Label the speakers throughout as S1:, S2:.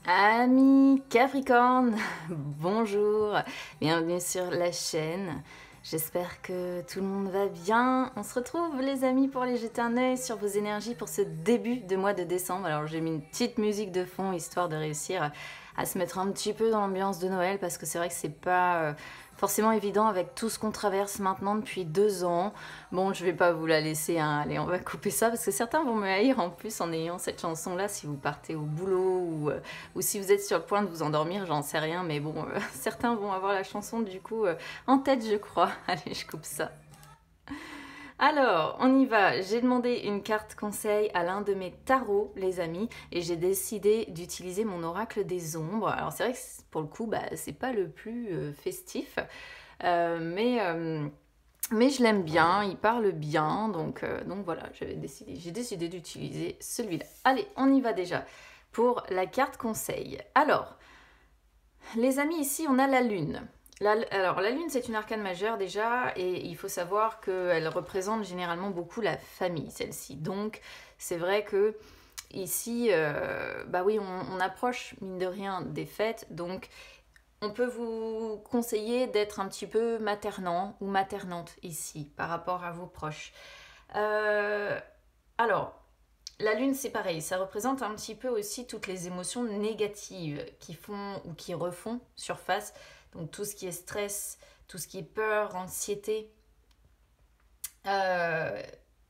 S1: Amis Capricorne, bonjour, bienvenue sur la chaîne. J'espère que tout le monde va bien. On se retrouve les amis pour aller jeter un œil sur vos énergies pour ce début de mois de décembre. Alors j'ai mis une petite musique de fond histoire de réussir à se mettre un petit peu dans l'ambiance de Noël parce que c'est vrai que c'est pas forcément évident avec tout ce qu'on traverse maintenant depuis 2 ans. Bon, je vais pas vous la laisser, hein. Allez, on va couper ça parce que certains vont me haïr en plus en ayant cette chanson-là si vous partez au boulot ou si vous êtes sur le point de vous endormir, j'en sais rien, mais bon, certains vont avoir la chanson du coup en tête, je crois. Allez, je coupe ça. Alors, on y va. J'ai demandé une carte conseil à l'un de mes tarots, les amis, et j'ai décidé d'utiliser mon oracle des ombres. Alors, c'est vrai que pour le coup, c'est pas le plus festif, mais je l'aime bien, il parle bien, donc voilà, j'ai décidé d'utiliser celui-là. Allez, on y va déjà pour la carte conseil. Alors, les amis, ici, on a la lune. Alors, la lune, c'est une arcane majeure déjà, et il faut savoir qu'elle représente généralement beaucoup la famille, celle-ci. Donc, c'est vrai que ici, bah oui, on approche, mine de rien, des fêtes, donc on peut vous conseiller d'être un petit peu maternant ou maternante ici, par rapport à vos proches. Euh, alors, la lune, c'est pareil, ça représente un petit peu aussi toutes les émotions négatives qui font ou qui refont surface. Donc tout ce qui est stress, tout ce qui est peur, anxiété. Euh,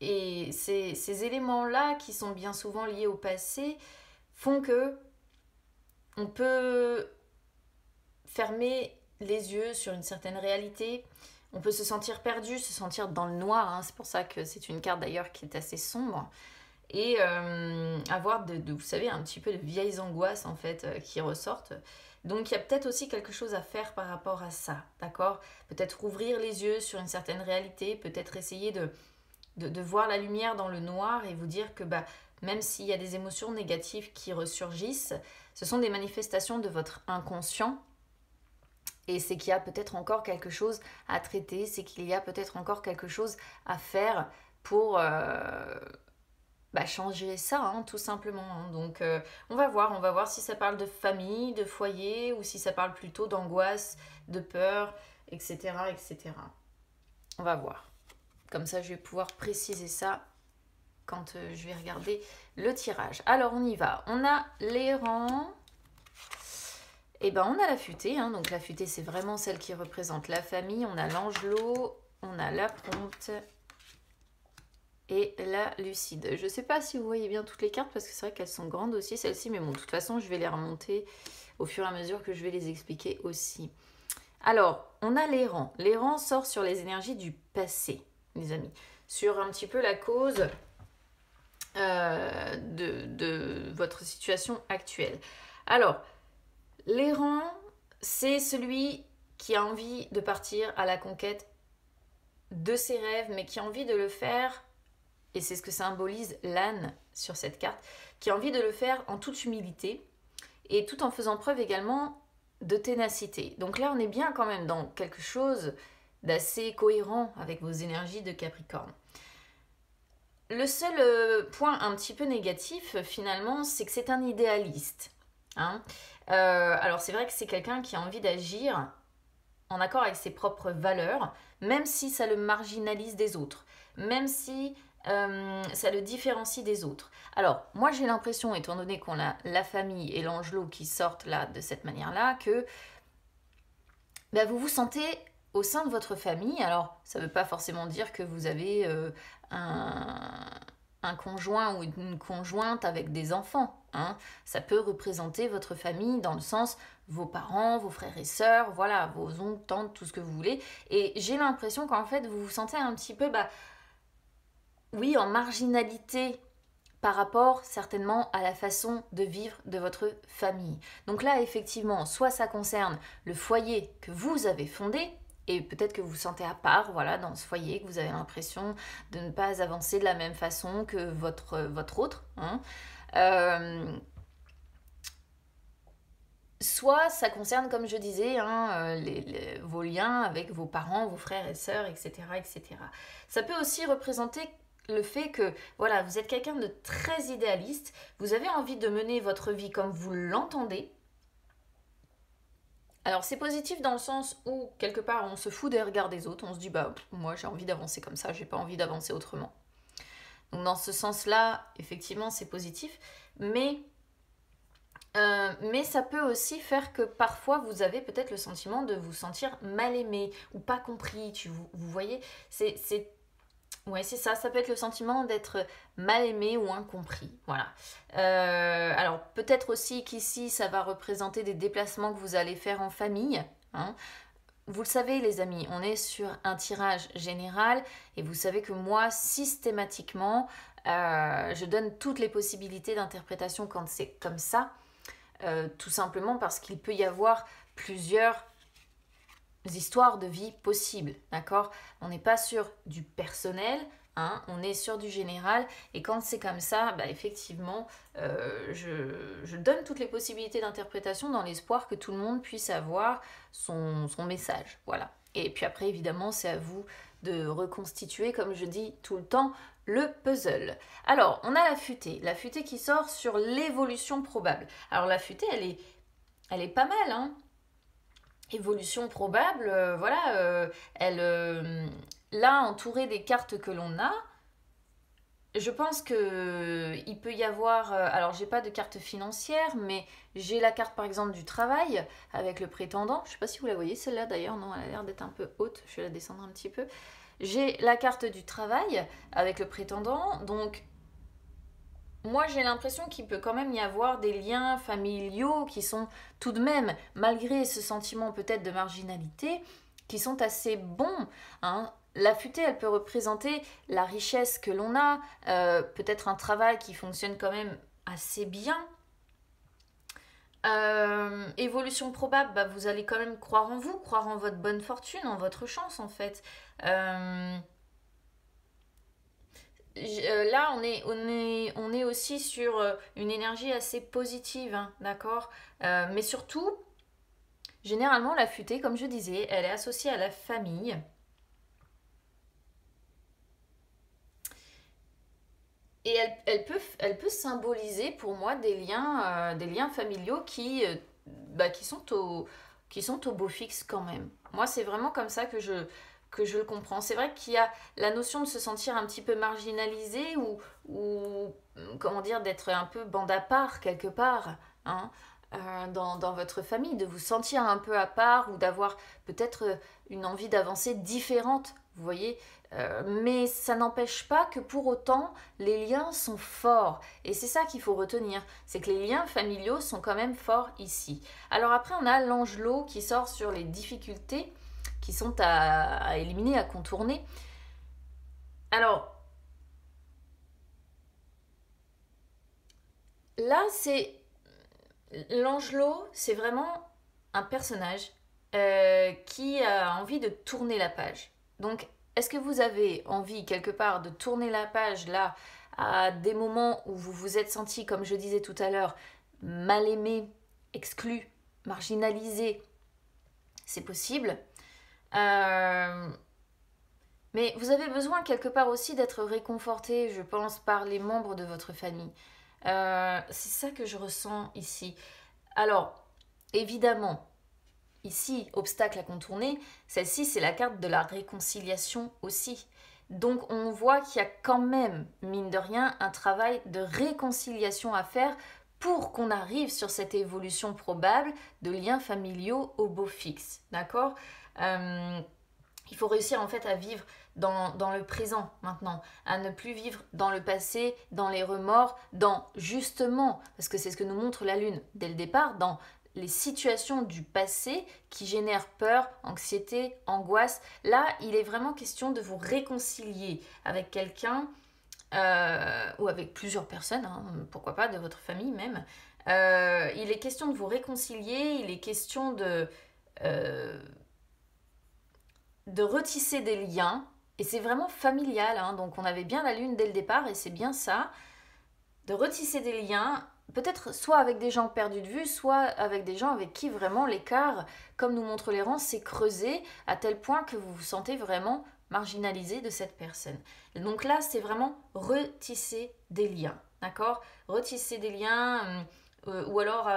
S1: et ces éléments-là, qui sont bien souvent liés au passé, font que on peut fermer les yeux sur une certaine réalité. On peut se sentir perdu, se sentir dans le noir, hein. C'est pour ça que c'est une carte d'ailleurs qui est assez sombre. Et avoir vous savez, un petit peu de vieilles angoisses en fait qui ressortent. Donc il y a peut-être aussi quelque chose à faire par rapport à ça, d'accord? Peut-être ouvrir les yeux sur une certaine réalité, peut-être essayer de voir la lumière dans le noir et vous dire que même s'il y a des émotions négatives qui ressurgissent, ce sont des manifestations de votre inconscient. Et c'est qu'il y a peut-être encore quelque chose à traiter, c'est qu'il y a peut-être encore quelque chose à faire pour changer ça, hein, tout simplement, hein. Donc on va voir si ça parle de famille, de foyer, ou si ça parle plutôt d'angoisse, de peur, etc., etc. On va voir. Comme ça, je vais pouvoir préciser ça quand je vais regarder le tirage. Alors, on y va. On a l'errant. Et on a la futée, hein. Donc la futée, c'est vraiment celle qui représente la famille. On a l'angelot, on a la prompte et la lucide. Je ne sais pas si vous voyez bien toutes les cartes parce que c'est vrai qu'elles sont grandes aussi, celles-ci, mais bon, de toute façon, je vais les remonter au fur et à mesure que je vais les expliquer aussi. Alors, on a l'errant. L'errant sort sur les énergies du passé, les amis, sur un petit peu la cause de votre situation actuelle. Alors, l'errant, c'est celui qui a envie de partir à la conquête de ses rêves, mais qui a envie de le faire, et c'est ce que symbolise l'âne sur cette carte, qui a envie de le faire en toute humilité, et tout en faisant preuve également de ténacité. Donc là, on est bien quand même dans quelque chose d'assez cohérent avec vos énergies de Capricorne. Le seul point un petit peu négatif, finalement, c'est que c'est un idéaliste, hein. Alors c'est vrai que c'est quelqu'un qui a envie d'agir en accord avec ses propres valeurs, même si ça le marginalise des autres, même si ça le différencie des autres. Alors, moi j'ai l'impression, étant donné qu'on a la famille et l'angelot qui sortent là de cette manière-là, que vous vous sentez au sein de votre famille. Alors, ça ne veut pas forcément dire que vous avez un conjoint ou une conjointe avec des enfants, hein. Ça peut représenter votre famille dans le sens vos parents, vos frères et sœurs, voilà, vos oncles, tantes, tout ce que vous voulez. Et j'ai l'impression qu'en fait, vous vous sentez un petit peu, oui, en marginalité par rapport certainement à la façon de vivre de votre famille. Donc là, effectivement, soit ça concerne le foyer que vous avez fondé, et peut-être que vous vous sentez à part, voilà, dans ce foyer, que vous avez l'impression de ne pas avancer de la même façon que votre autre, hein. Soit ça concerne, comme je disais, hein, vos liens avec vos parents, vos frères et sœurs, etc., etc. Ça peut aussi représenter le fait que voilà, vous êtes quelqu'un de très idéaliste, vous avez envie de mener votre vie comme vous l'entendez. Alors c'est positif dans le sens où quelque part on se fout des regards des autres, on se dit bah moi j'ai envie d'avancer comme ça, j'ai pas envie d'avancer autrement. Donc dans ce sens-là, effectivement c'est positif, mais ça peut aussi faire que parfois vous avez peut-être le sentiment de vous sentir mal aimé ou pas compris, vous voyez, ouais, c'est ça, ça peut être le sentiment d'être mal aimé ou incompris, voilà. Alors peut-être aussi qu'ici ça va représenter des déplacements que vous allez faire en famille, hein. Vous le savez les amis, on est sur un tirage général et vous savez que moi systématiquement je donne toutes les possibilités d'interprétation quand c'est comme ça, tout simplement parce qu'il peut y avoir plusieurs histoires de vie possibles, d'accord? On n'est pas sur du personnel, hein, on est sur du général, et quand c'est comme ça, bah, effectivement, je donne toutes les possibilités d'interprétation dans l'espoir que tout le monde puisse avoir son message, voilà. Et puis après, évidemment, c'est à vous de reconstituer, comme je dis tout le temps, le puzzle. Alors, on a la futaie qui sort sur l'évolution probable. Alors la futaie, elle est pas mal, hein. Évolution probable, voilà, là, entourée des cartes que l'on a, je pense que il peut y avoir, alors j'ai pas de carte financière, mais j'ai la carte par exemple du travail avec le prétendant. Je sais pas si vous la voyez celle-là d'ailleurs, non, elle a l'air d'être un peu haute, je vais la descendre un petit peu. J'ai la carte du travail avec le prétendant, donc moi j'ai l'impression qu'il peut quand même y avoir des liens familiaux qui sont tout de même, malgré ce sentiment peut-être de marginalité, qui sont assez bons, hein. La futaie, elle peut représenter la richesse que l'on a, peut-être un travail qui fonctionne quand même assez bien. Évolution probable, bah, vous allez quand même croire en vous, croire en votre bonne fortune, en votre chance en fait. Euh, Là, on est aussi sur une énergie assez positive, hein, d'accord. Mais surtout, généralement, la futaie, comme je disais, elle est associée à la famille. Et elle peut symboliser pour moi des liens familiaux bah, qui sont au beau fixe quand même. Moi, c'est vraiment comme ça que je le comprends. C'est vrai qu'il y a la notion de se sentir un petit peu marginalisé ou comment dire, d'être un peu bande à part quelque part, hein, dans votre famille, de vous sentir un peu à part ou d'avoir peut-être une envie d'avancer différente, vous voyez. Mais ça n'empêche pas que pour autant, les liens sont forts. Et c'est ça qu'il faut retenir, c'est que les liens familiaux sont quand même forts ici. Alors après, on a l'angelot qui sort sur les difficultés qui sont à éliminer, à contourner. Alors, là, c'est l'angelot, c'est vraiment un personnage qui a envie de tourner la page. Donc, est-ce que vous avez envie quelque part de tourner la page là à des moments où vous vous êtes senti, comme je disais tout à l'heure, mal aimé, exclu, marginalisé? C'est possible. Euh, mais vous avez besoin quelque part aussi d'être réconforté, je pense, par les membres de votre famille. C'est ça que je ressens ici. Alors, évidemment, ici, obstacle à contourner, celle-ci, c'est la carte de la réconciliation aussi. Donc, on voit qu'il y a quand même, mine de rien, un travail de réconciliation à faire pour qu'on arrive sur cette évolution probable de liens familiaux au beau fixe. D'accord. Euh, il faut réussir en fait à vivre dans le présent maintenant, à ne plus vivre dans le passé, dans les remords, dans justement, parce que c'est ce que nous montre la Lune dès le départ, dans les situations du passé qui génèrent peur, anxiété, angoisse. Là, il est vraiment question de vous réconcilier avec quelqu'un ou avec plusieurs personnes, hein, pourquoi pas de votre famille même. Il est question de vous réconcilier, il est question euh, de retisser des liens. Et c'est vraiment familial, hein, donc on avait bien la lune dès le départ et c'est bien ça, de retisser des liens, peut-être soit avec des gens perdus de vue, soit avec des gens avec qui vraiment l'écart, comme nous montre les rangs, s'est creusé à tel point que vous vous sentez vraiment marginalisé de cette personne. Et donc là, c'est vraiment retisser des liens, d'accord? Retisser des liens, ou alors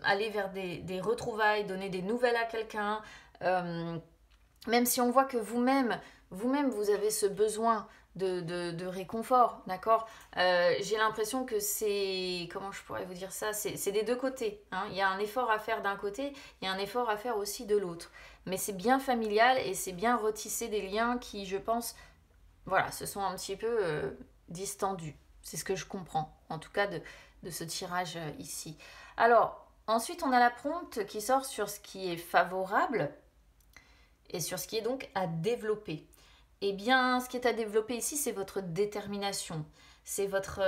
S1: aller vers des retrouvailles, donner des nouvelles à quelqu'un, même si on voit que vous-même, vous avez ce besoin de réconfort, d'accord. J'ai l'impression que c'est, comment je pourrais vous dire ça, c'est des deux côtés, hein. Il y a un effort à faire d'un côté, il y a un effort à faire aussi de l'autre. Mais c'est bien familial et c'est bien retisser des liens qui, je pense, voilà, se sont un petit peu distendus. C'est ce que je comprends, en tout cas de ce tirage ici. Alors, ensuite, on a la prompte qui sort sur ce qui est favorable et sur ce qui est donc à développer. Eh bien, ce qui est à développer ici, c'est votre détermination, c'est votre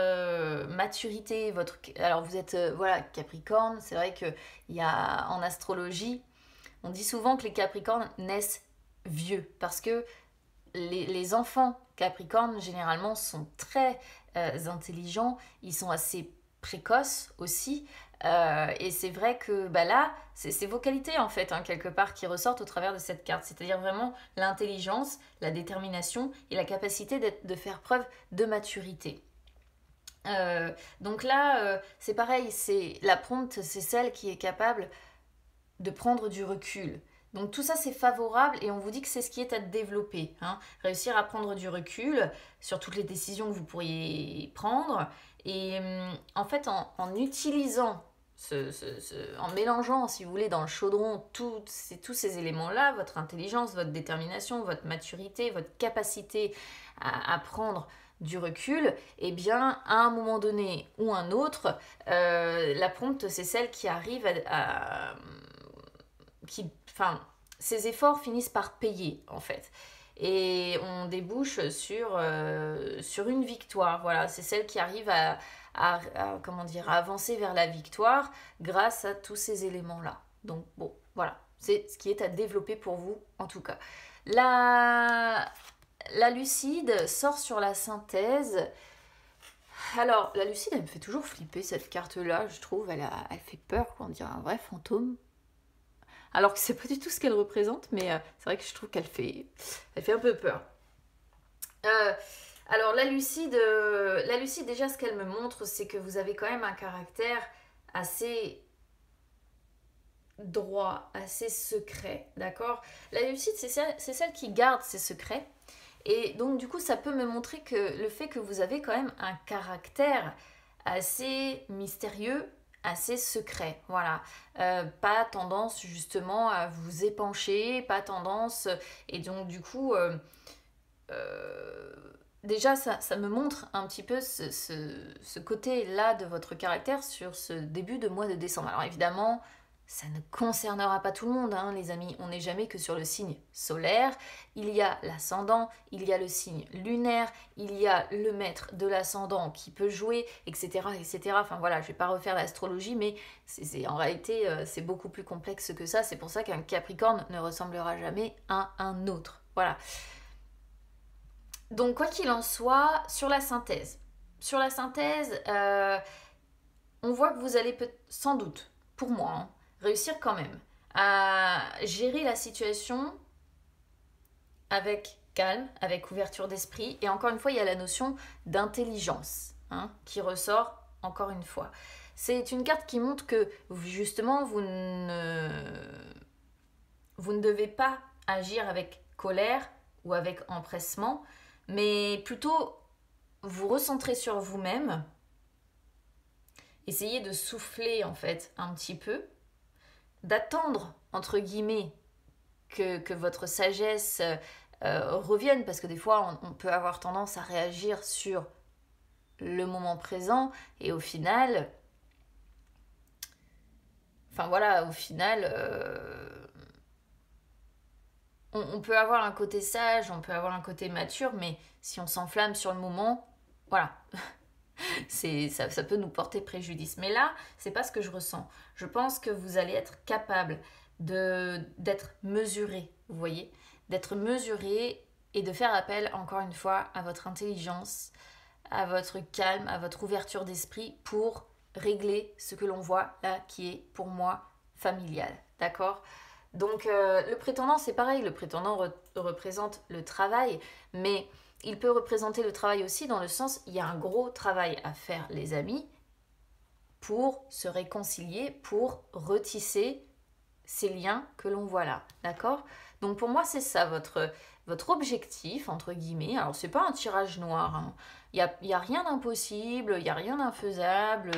S1: maturité, votre... Alors, vous êtes, voilà, Capricorne, c'est vrai qu'il y a en astrologie, on dit souvent que les Capricornes naissent vieux, parce que les enfants Capricornes, généralement, sont très intelligents, ils sont assez précoces aussi, et c'est vrai que bah là, c'est vos qualités en fait, hein, quelque part, qui ressortent au travers de cette carte. C'est-à-dire vraiment l'intelligence, la détermination et la capacité de faire preuve de maturité. Donc là, c'est pareil, c'est la prompte, c'est celle qui est capable de prendre du recul. Donc tout ça c'est favorable et on vous dit que c'est ce qui est à développer, hein. Réussir à prendre du recul sur toutes les décisions que vous pourriez prendre et en fait en utilisant en mélangeant, si vous voulez, dans le chaudron tous ces éléments-là, votre intelligence, votre détermination, votre maturité, votre capacité à prendre du recul, eh bien, à un moment donné ou un autre, la prompte, c'est celle qui arrive enfin, ces efforts finissent par payer, en fait. Et on débouche sur une victoire. Voilà, c'est celle qui arrive comment dire, à avancer vers la victoire grâce à tous ces éléments-là. Donc, bon, voilà, c'est ce qui est à développer pour vous, en tout cas. La lucide sort sur la synthèse. Alors, la lucide, elle me fait toujours flipper, cette carte-là, je trouve. Elle fait peur, quoi, on dirait un vrai fantôme. Alors que c'est pas du tout ce qu'elle représente, mais c'est vrai que je trouve qu'elle fait un peu peur. Alors la lucide, déjà, ce qu'elle me montre, c'est que vous avez quand même un caractère assez droit, assez secret, d'accord? La lucide, c'est celle qui garde ses secrets. Et donc du coup, ça peut me montrer que le fait que vous avez quand même un caractère assez mystérieux, assez secret, voilà. Pas tendance justement à vous épancher, pas tendance... Et donc du coup, déjà ça me montre un petit peu ce côté-là de votre caractère sur ce début de mois de décembre. Alors évidemment, ça ne concernera pas tout le monde, hein, les amis. On n'est jamais que sur le signe solaire. Il y a l'ascendant, il y a le signe lunaire, il y a le maître de l'ascendant qui peut jouer, etc., etc. Enfin voilà, je ne vais pas refaire l'astrologie, mais en réalité, c'est beaucoup plus complexe que ça. C'est pour ça qu'un Capricorne ne ressemblera jamais à un autre. Voilà. Donc quoi qu'il en soit, sur la synthèse, on voit que vous allez sans doute, pour moi, hein, réussir quand même à gérer la situation avec calme, avec ouverture d'esprit. Et encore une fois, il y a la notion d'intelligence, hein, qui ressort encore une fois. C'est une carte qui montre que justement, vous ne devez pas agir avec colère ou avec empressement, mais plutôt vous recentrer sur vous-même, essayez de souffler en fait un petit peu, d'attendre entre guillemets que votre sagesse revienne, parce que des fois on peut avoir tendance à réagir sur le moment présent et au final, enfin voilà, au final on peut avoir un côté sage, on peut avoir un côté mature, mais si on s'enflamme sur le moment, voilà, ça peut nous porter préjudice. Mais là, c'est pas ce que je ressens. Je pense que vous allez être capable d'être mesuré, vous voyez, d'être mesuré et de faire appel, encore une fois, à votre intelligence, à votre calme, à votre ouverture d'esprit pour régler ce que l'on voit là qui est pour moi familial, d'accord? Donc le prétendant, c'est pareil, le prétendant représente le travail, mais il peut représenter le travail aussi dans le sens, il y a un gros travail à faire, les amis, pour se réconcilier, pour retisser ces liens que l'on voit là, d'accord? Donc pour moi, c'est ça votre objectif, entre guillemets. Alors, c'est pas un tirage noir, hein. Il y a rien d'impossible, il n'y a rien d'infaisable.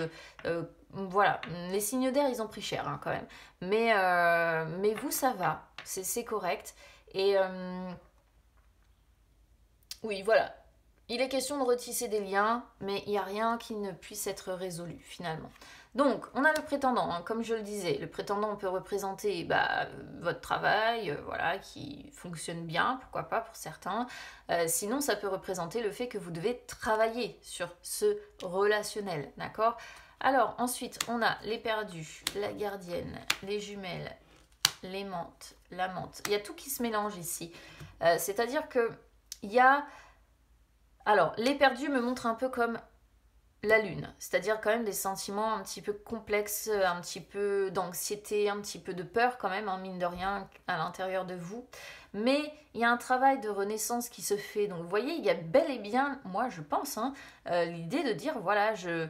S1: Voilà, les signes d'air, ils ont pris cher hein, quand même. Mais vous, ça va, c'est correct. Et oui, voilà. Il est question de retisser des liens, mais il n'y a rien qui ne puisse être résolu finalement. Donc, on a le prétendant, hein, comme je le disais. Le prétendant, on peut représenter votre travail, voilà, qui fonctionne bien, pourquoi pas pour certains. Sinon, ça peut représenter le fait que vous devez travailler sur ce relationnel, d'accord? Alors, ensuite, on a les perdus, la gardienne, les jumelles, l'aimante, l'amante. Il y a tout qui se mélange ici. C'est-à-dire que il y a... Alors, les perdus me montrent un peu comme la lune, c'est-à-dire quand même des sentiments un petit peu complexes, un petit peu d'anxiété, un petit peu de peur quand même, hein, mine de rien, à l'intérieur de vous. Mais il y a un travail de renaissance qui se fait. Donc vous voyez, il y a bel et bien, moi je pense, hein, l'idée de dire, voilà, je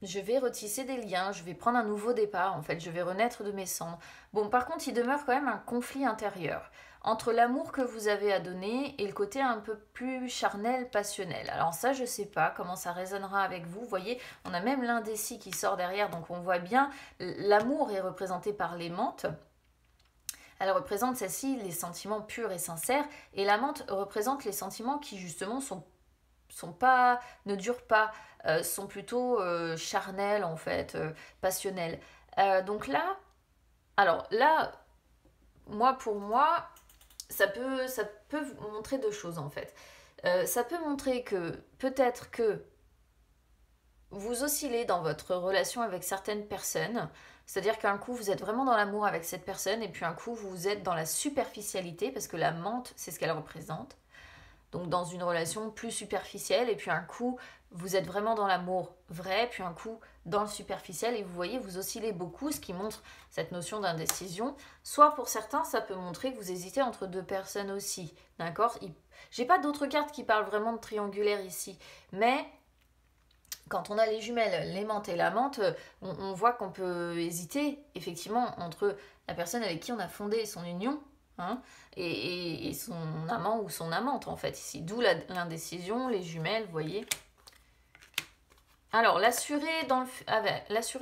S1: vais retisser des liens, je vais prendre un nouveau départ, en fait, je vais renaître de mes cendres. Bon, par contre, il demeure quand même un conflit intérieur entre l'amour que vous avez à donner et le côté un peu plus charnel, passionnel. Alors ça, je sais pas comment ça résonnera avec vous. Vous voyez, on a même l'indécis qui sort derrière, donc on voit bien, l'amour est représenté par l'aimante. Elle représente celle-ci les sentiments purs et sincères, et l'amante représente les sentiments qui justement sont pas, ne durent pas, sont plutôt charnels en fait, passionnels. Donc là, alors là, pour moi, ça peut vous montrer deux choses en fait. Ça peut montrer que peut-être que vous oscillez dans votre relation avec certaines personnes, c'est-à-dire qu'un coup vous êtes vraiment dans l'amour avec cette personne et puis un coup vous êtes dans la superficialité parce que la menthe c'est ce qu'elle représente. Donc dans une relation plus superficielle et puis un coup vous êtes vraiment dans l'amour vrai, puis un coup dans le superficiel et vous voyez vous oscillez beaucoup, ce qui montre cette notion d'indécision. Soit pour certains ça peut montrer que vous hésitez entre deux personnes aussi, d'accord? J'ai pas d'autres cartes qui parlent vraiment de triangulaire ici, mais quand on a les jumelles, l'aimante et l'amante, on voit qu'on peut hésiter effectivement entre la personne avec qui on a fondé son union, hein, et son amant ou son amante en fait ici. D'où l'indécision, les jumelles, vous voyez. Alors, l'assurer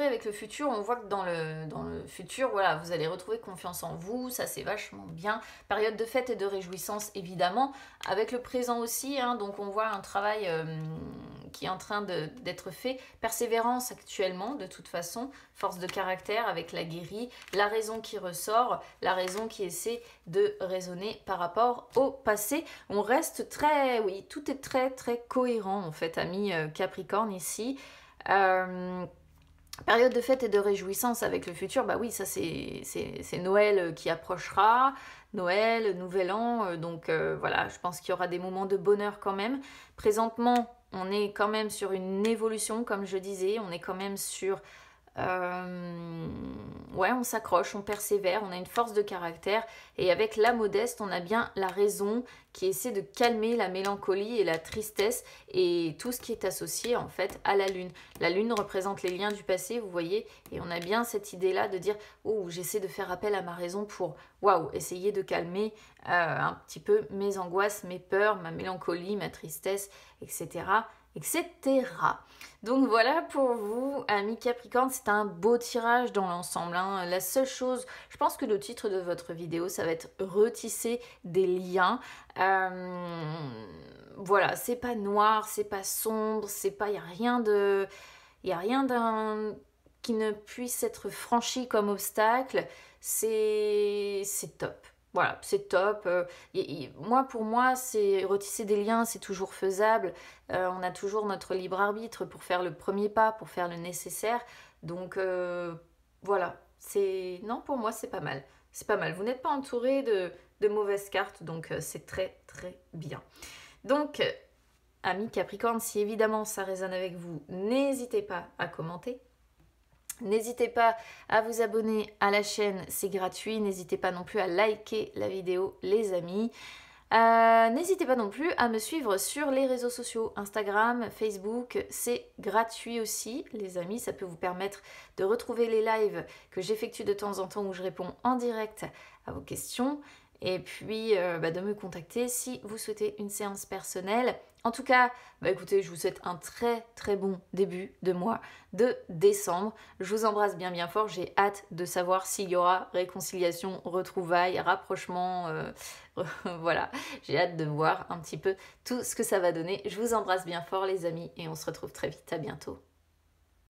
S1: avec le futur, on voit que dans le futur, voilà, vous allez retrouver confiance en vous, ça c'est vachement bien. Période de fête et de réjouissance, évidemment. Avec le présent aussi, hein, donc on voit un travail qui est en train d'être fait. Persévérance actuellement, de toute façon. Force de caractère avec la guérie. La raison qui ressort, la raison qui essaie de raisonner par rapport au passé. On reste très, oui, tout est très très cohérent en fait, amis Capricorne ici. Période de fête et de réjouissance avec le futur, bah oui, ça c'est Noël qui approchera, Noël, Nouvel An, donc voilà, je pense qu'il y aura des moments de bonheur quand même. Présentement, on est quand même sur une évolution, comme je disais, on est quand même sur... ouais, on s'accroche, on persévère, on a une force de caractère et avec la modeste, on a bien la raison qui essaie de calmer la mélancolie et la tristesse et tout ce qui est associé en fait à la lune. La lune représente les liens du passé, vous voyez, et on a bien cette idée-là de dire oh, j'essaie de faire appel à ma raison pour waouh, essayer de calmer un petit peu mes angoisses, mes peurs, ma mélancolie, ma tristesse, etc. etc. Donc voilà pour vous, amis Capricorne, c'est un beau tirage dans l'ensemble, hein. La seule chose, je pense que le titre de votre vidéo, ça va être retisser des liens. Voilà, c'est pas noir, c'est pas sombre, c'est pas, y a rien qui ne puisse être franchi comme obstacle. C'est top. Voilà, c'est top. Pour moi, c'est retisser des liens, c'est toujours faisable. On a toujours notre libre arbitre pour faire le premier pas, pour faire le nécessaire. Donc voilà, non, pour moi, c'est pas mal. C'est pas mal. Vous n'êtes pas entouré de mauvaises cartes, donc c'est très très bien. Donc, amis Capricorne, si évidemment ça résonne avec vous, n'hésitez pas à commenter. N'hésitez pas à vous abonner à la chaîne, c'est gratuit. N'hésitez pas non plus à liker la vidéo, les amis. N'hésitez pas non plus à me suivre sur les réseaux sociaux, Instagram, Facebook, c'est gratuit aussi, les amis. Ça peut vous permettre de retrouver les lives que j'effectue de temps en temps où je réponds en direct à vos questions. Et puis de me contacter si vous souhaitez une séance personnelle. En tout cas, écoutez, je vous souhaite un très très bon début de mois de décembre. Je vous embrasse bien bien fort. J'ai hâte de savoir s'il y aura réconciliation, retrouvailles, rapprochement. Voilà, j'ai hâte de voir un petit peu tout ce que ça va donner. Je vous embrasse bien fort les amis et on se retrouve très vite. À bientôt.